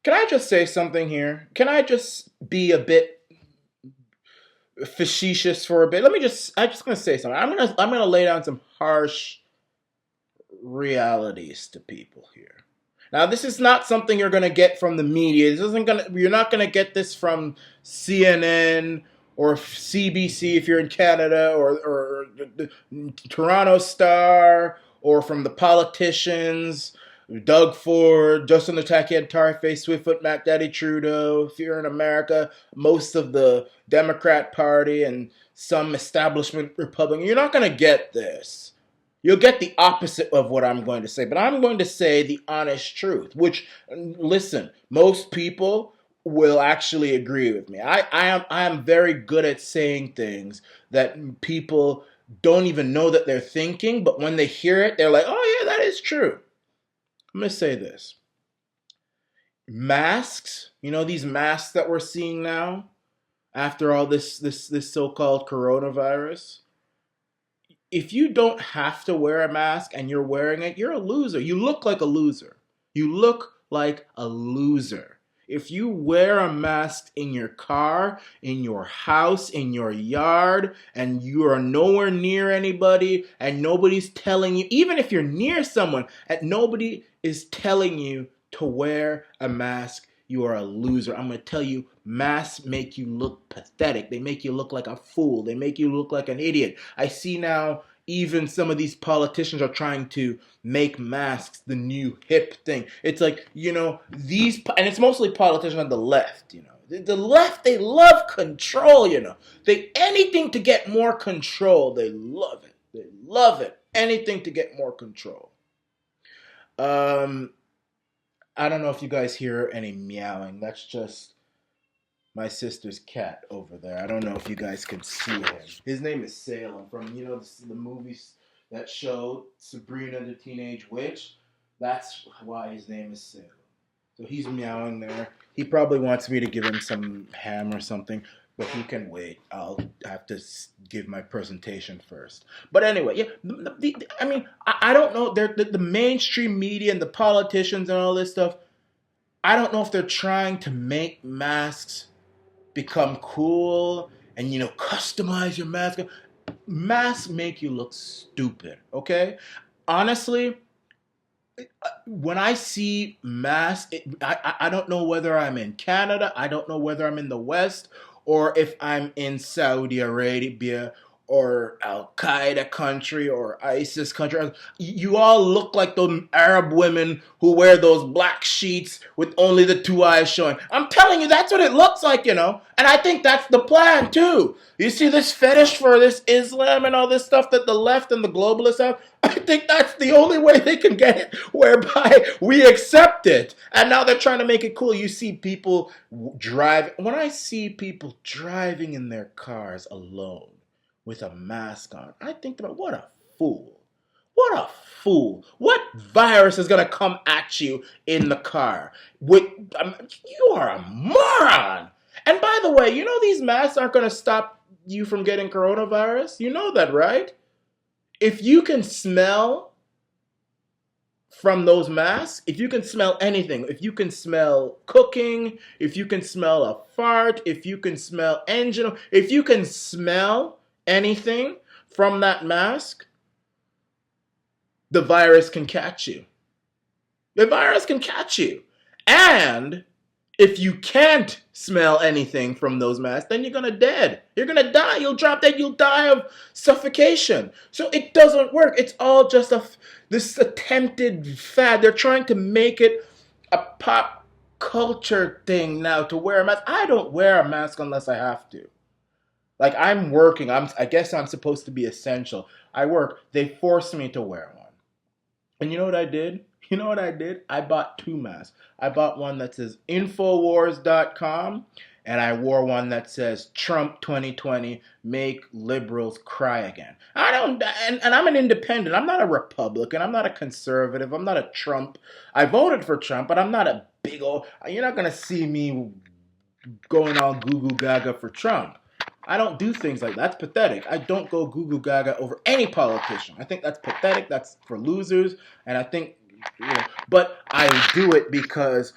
Can I just say something here? Can I just be a bit facetious for a bit? I'm just gonna say something. I'm gonna lay down some harsh realities to people here. Now, this is not something you're gonna get from the media. You're not gonna get this from CNN or CBC if you're in Canada, or the Toronto Star, or from the politicians, Doug Ford, Justin the Tackhead Tarface, Swiftfoot, Mac Daddy Trudeau. If you're in America, most of the Democrat Party and some establishment Republican. You're not going to get this. You'll get the opposite of what I'm going to say, but I'm going to say the honest truth, which, listen, most people will actually agree with me. I am very good at saying things that people don't even know that they're thinking, but when they hear it, they're like, oh yeah, that is true. I'm going to say this. Masks, these masks that we're seeing now after all this so-called coronavirus. If you don't have to wear a mask and you're wearing it, you're a loser. You look like a loser. You look like a loser. If you wear a mask in your car, in your house, in your yard, and you are nowhere near anybody, and nobody's telling you, even if you're near someone, and nobody is telling you to wear a mask, you are a loser. I'm going to tell you, masks make you look pathetic. They make you look like a fool. They make you look like an idiot. I see now even some of these politicians are trying to make masks the new hip thing. It's like, and it's mostly politicians on the left, The left, they love control, anything to get more control, they love it. They love it. Anything to get more control. I don't know if you guys hear any meowing. That's just my sister's cat over there. I don't know if you guys can see him. His name is Salem from, the movies that show Sabrina the Teenage Witch. That's why his name is Salem. So he's meowing there. He probably wants me to give him some ham or something, but he can wait. I'll have to give my presentation first. But anyway, yeah. I don't know. The mainstream media and the politicians and all this stuff, I don't know if they're trying to make masks become cool and, customize your mask. Masks make you look stupid, okay? Honestly, when I see masks, I don't know whether I'm in Canada, I don't know whether I'm in the West, or if I'm in Saudi Arabia, or Al Qaeda country, or ISIS country. You all look like those Arab women who wear those black sheets with only the two eyes showing. I'm telling you, that's what it looks like, And I think that's the plan, too. You see this fetish for this Islam and all this stuff that the left and the globalists have? I think that's the only way they can get it, whereby we accept it. And now they're trying to make it cool. You see people drive. When I see people driving in their cars alone with a mask on, I think about, what a fool. What a fool. What virus is going to come at you in the car? You are a moron. And by the way, these masks aren't going to stop you from getting coronavirus? You know that, right? If you can smell from those masks, if you can smell anything, if you can smell cooking, if you can smell a fart, if you can smell engine, if you can smell anything from that mask, the virus can catch you. The virus can catch you. And if you can't smell anything from those masks, then you're going to dead. You're going to die. You'll drop dead. You'll die of suffocation. So it doesn't work. It's all just this attempted fad. They're trying to make it a pop culture thing now to wear a mask. I don't wear a mask unless I have to. Like, I'm working. I guess I'm supposed to be essential. I work. They forced me to wear one. And you know what I did? I bought two masks. I bought one that says Infowars.com, and I wore one that says Trump 2020, make liberals cry again. And I'm an independent. I'm not a Republican. I'm not a conservative. I'm not a Trump. I voted for Trump, but I'm not a big old... You're not going to see me going all goo-goo gaga for Trump. I don't do things like that. That's pathetic. I don't go goo-goo gaga over any politician. I think that's pathetic. That's for losers. And I think, but I do it because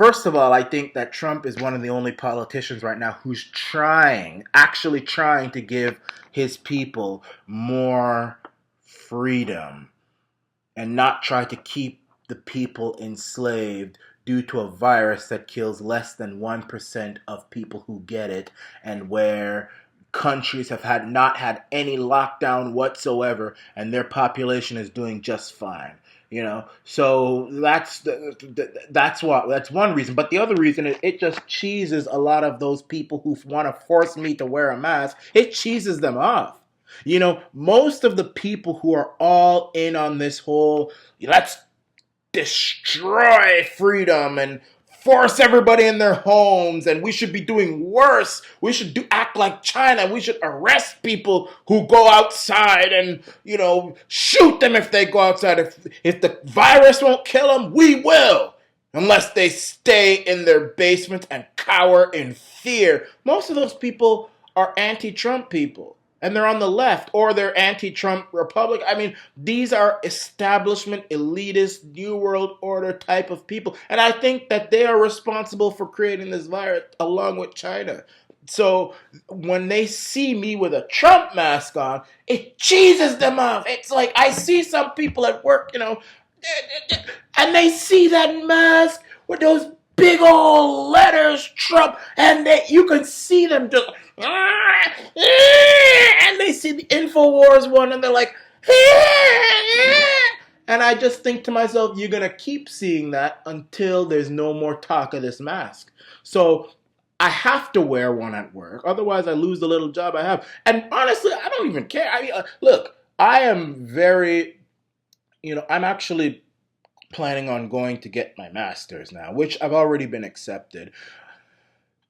first of all, I think that Trump is one of the only politicians right now who's actually trying to give his people more freedom and not try to keep the people enslaved due to a virus that kills less than 1% of people who get it, and where countries have not had any lockdown whatsoever and their population is doing just fine. So that's one reason. But the other reason is it just cheeses a lot of those people who want to force me to wear a mask. It cheeses them off. Most of the people who are all in on this whole let's destroy freedom and force everybody in their homes, and we should be doing worse. We should act like China. We should arrest people who go outside and, shoot them if they go outside. If the virus won't kill them, we will. Unless they stay in their basements and cower in fear. Most of those people are anti-Trump people. And they're on the left, or they're anti-Trump Republic. I mean, these are establishment, elitist, New World Order type of people. And I think that they are responsible for creating this virus along with China. So when they see me with a Trump mask on, it cheeses them off. It's like I see some people at work, and they see that mask with those big old letters, Trump, and you can see them just... and they see the InfoWars one and they're like, and I just think to myself, you're going to keep seeing that until there's no more talk of this mask. So I have to wear one at work. Otherwise, I lose the little job I have. And honestly, I don't even care. I mean, look, I am I'm actually planning on going to get my master's now, which I've already been accepted,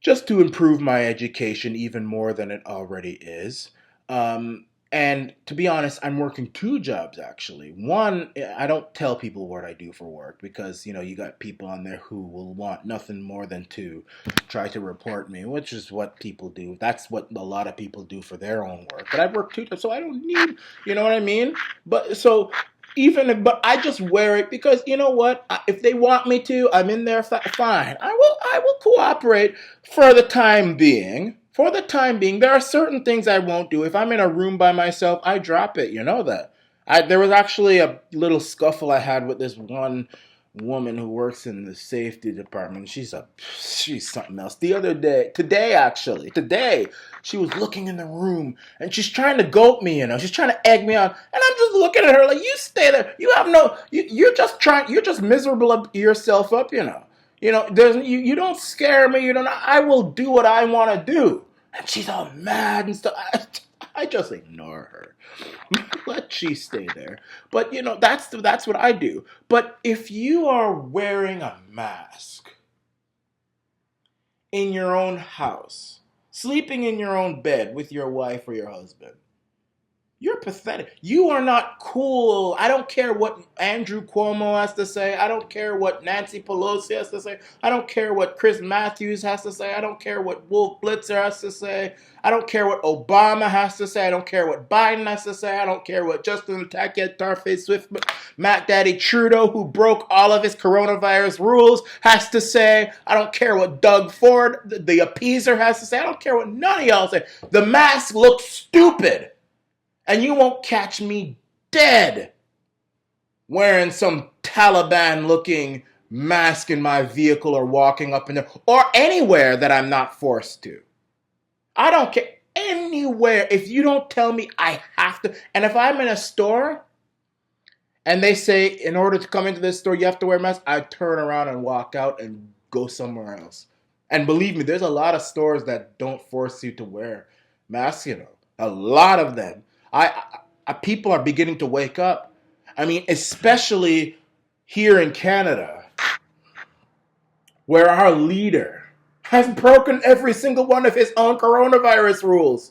just to improve my education even more than it already is. And to be honest, I'm working two jobs, actually. One, I don't tell people what I do for work because, you got people on there who will want nothing more than to try to report me, which is what people do. That's what a lot of people do for their own work. But I work two jobs, so I don't need, you know what I mean? But I just wear it because you know what? If they want me to, I'm in there. Fine, I will cooperate for the time being. For the time being, there are certain things I won't do. If I'm in a room by myself, I drop it. You know that. There was actually a little scuffle I had with this one woman who works in the safety department. She's something else. Today, she was looking in the room and she's trying to goat me, she's trying to egg me on, and I'm just looking at her like, you stay there. You have you're just miserable yourself up, you don't scare me, I will do what I want to do. And she's all mad and stuff. I just ignore her. Let she stay there. But that's what I do. But if you are wearing a mask in your own house, sleeping in your own bed with your wife or your husband, you're pathetic. You are not cool. I don't care what Andrew Cuomo has to say. I don't care what Nancy Pelosi has to say. I don't care what Chris Matthews has to say. I don't care what Wolf Blitzer has to say. I don't care what Obama has to say. I don't care what Biden has to say. I don't care what Justin Tackett, Tarface Swift, Matt Daddy Trudeau, who broke all of his coronavirus rules, has to say. I don't care what Doug Ford, the appeaser, has to say. I don't care what none of y'all say. The mask looks stupid. And you won't catch me dead wearing some Taliban-looking mask in my vehicle or walking up and down or anywhere that I'm not forced to. I don't care. Anywhere. If you don't tell me I have to. And if I'm in a store and they say in order to come into this store you have to wear a mask, I turn around and walk out and go somewhere else. And believe me, there's a lot of stores that don't force you to wear masks, A lot of them. People are beginning to wake up. I mean, especially here in Canada, where our leader has broken every single one of his own coronavirus rules.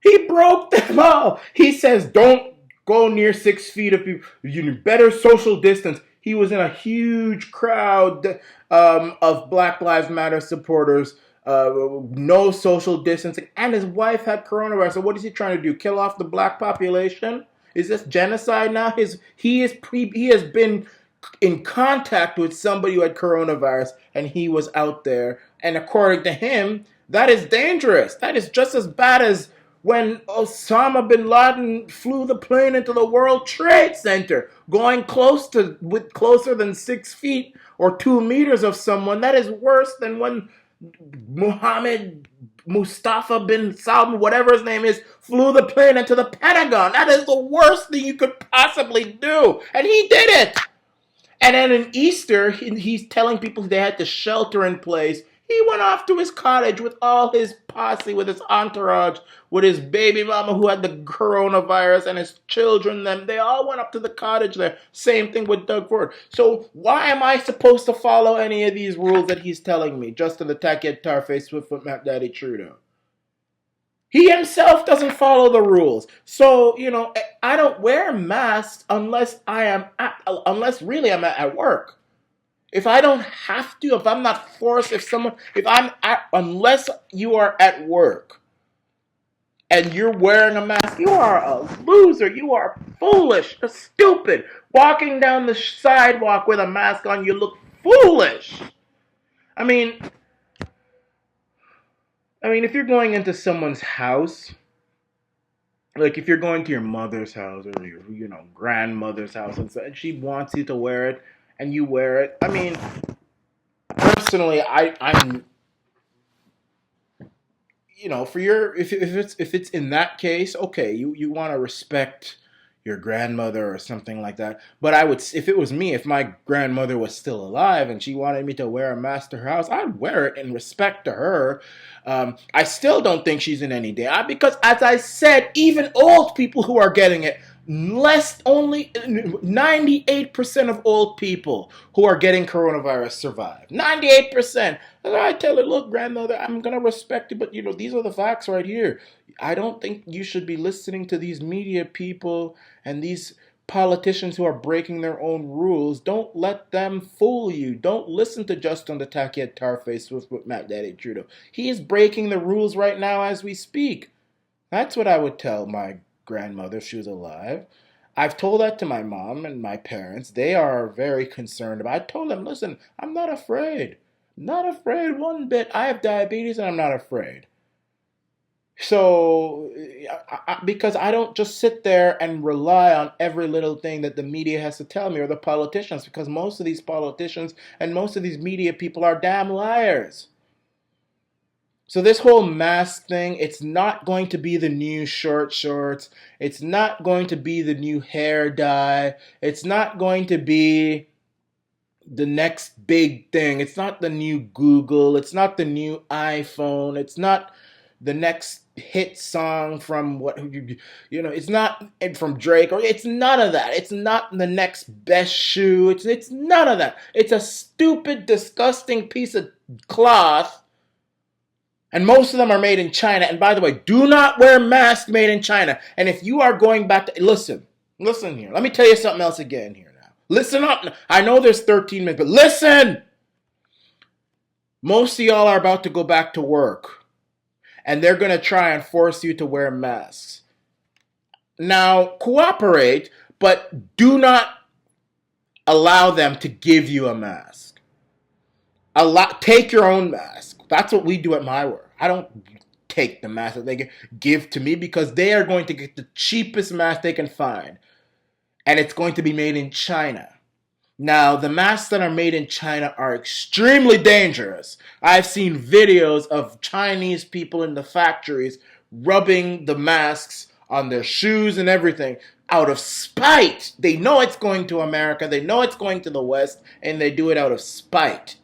He broke them all. He says, don't go near 6 feet of people. You need better social distance. He was in a huge crowd of Black Lives Matter supporters. No social distancing, and his wife had coronavirus. So what is he trying to do? Kill off the black population? Is this genocide now? He has been in contact with somebody who had coronavirus and he was out there. And according to him, that is dangerous. That is just as bad as when Osama bin Laden flew the plane into the World Trade Center, going closer than 6 feet or 2 meters of someone. That is worse than when Mohammed Mustafa bin Salman, whatever his name is, flew the plane into the Pentagon. That is the worst thing you could possibly do. And he did it. And then in Easter, he's telling people they had to shelter in place. He went off to his cottage with all his posse, with his entourage, with his baby mama who had the coronavirus and his children. They all went up to the cottage there. Same thing with Doug Ford. So why am I supposed to follow any of these rules that he's telling me? Justin the Tackhead Tarface Swiftfoot Matt Daddy Trudeau. He himself doesn't follow the rules. So, I don't wear masks unless really I'm at work. If I don't have to, if I'm not forced, unless you are at work and you're wearing a mask, you are a loser. You are foolish, stupid. Walking down the sidewalk with a mask on, you look foolish. I mean, if you're going into someone's house, like if you're going to your mother's house or your, grandmother's house, and she wants you to wear it, and you wear it. I mean, personally, I'm, if it's in that case, okay, you want to respect your grandmother or something like that. But if it was me, if my grandmother was still alive and she wanted me to wear a mask to her house, I'd wear it in respect to her. I still don't think she's in any danger because, as I said, even old people who are getting it, only 98% of old people who are getting coronavirus survive. 98%. And I tell her, look, grandmother, I'm going to respect you, but these are the facts right here. I don't think you should be listening to these media people and these politicians who are breaking their own rules. Don't let them fool you. Don't listen to Justin the Tackhead Tarface with Matt Daddy Trudeau. He is breaking the rules right now as we speak. That's what I would tell my grandmother if she was alive. I've told that to my mom and my parents. They are very concerned I told them, listen, I'm not afraid. Not afraid one bit. I have diabetes and I'm not afraid. So, because I don't just sit there and rely on every little thing that the media has to tell me or the politicians, because most of these politicians and most of these media people are damn liars. So this whole mask thing, it's not going to be the new short shorts. It's not going to be the new hair dye. It's not going to be the next big thing. It's not the new Google. It's not the new iPhone. It's not the next hit song from it's not from Drake, or it's none of that. It's not the next best shoe. It's none of that. It's a stupid, disgusting piece of cloth. And most of them are made in China. And by the way, do not wear masks made in China. And if you are going back to... Listen here. Let me tell you something else again here now. Listen up. I know there's 13 minutes, but listen! Most of y'all are about to go back to work. And they're going to try and force you to wear masks. Now, cooperate, but do not allow them to give you a mask. Take your own mask. That's what we do at my work. I don't take the mask that they give to me because they are going to get the cheapest mask they can find. And it's going to be made in China. Now, the masks that are made in China are extremely dangerous. I've seen videos of Chinese people in the factories rubbing the masks on their shoes and everything out of spite. They know it's going to America. They know it's going to the West. And they do it out of spite.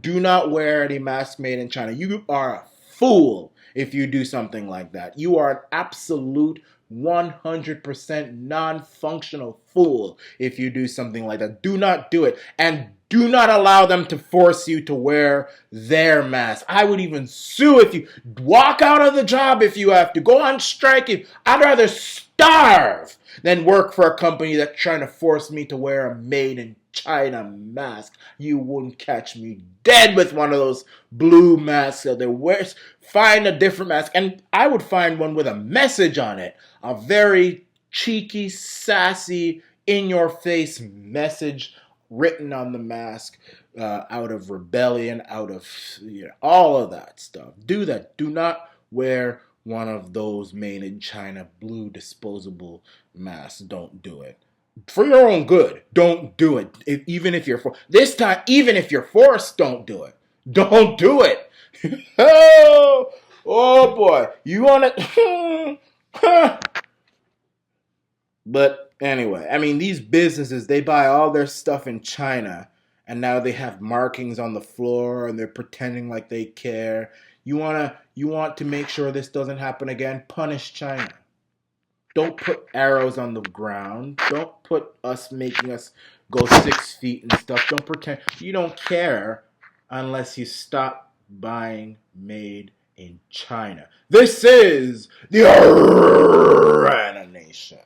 Do not wear any mask made in China. You are a fool if you do something like that. You are an absolute 100% non-functional fool if you do something like that. Do not do it. And do not allow them to force you to wear their mask. I would even sue if you walk out of the job if you have to. Go on strike. I'd rather starve than work for a company that's trying to force me to wear a made in China mask. You wouldn't catch me dead with one of those blue masks that they wear. Find a different mask. And I would find one with a message on it. A very cheeky, sassy, in-your-face message written on the mask, out of rebellion, out of all of that stuff. Do that. Do not wear one of those made in China blue disposable masks. Don't do it. For your own good, don't do it. Even if you're this time, even if you're forced, don't do it. Don't do it. Oh boy, you want to? But anyway, I mean, these businesses, they buy all their stuff in China, and now they have markings on the floor, and they're pretending like they care. You want to make sure this doesn't happen again? Punish China. Don't put arrows on the ground. Don't put us making us go 6 feet and stuff. Don't pretend you don't care unless you stop buying made in China. This is the Arana Nation.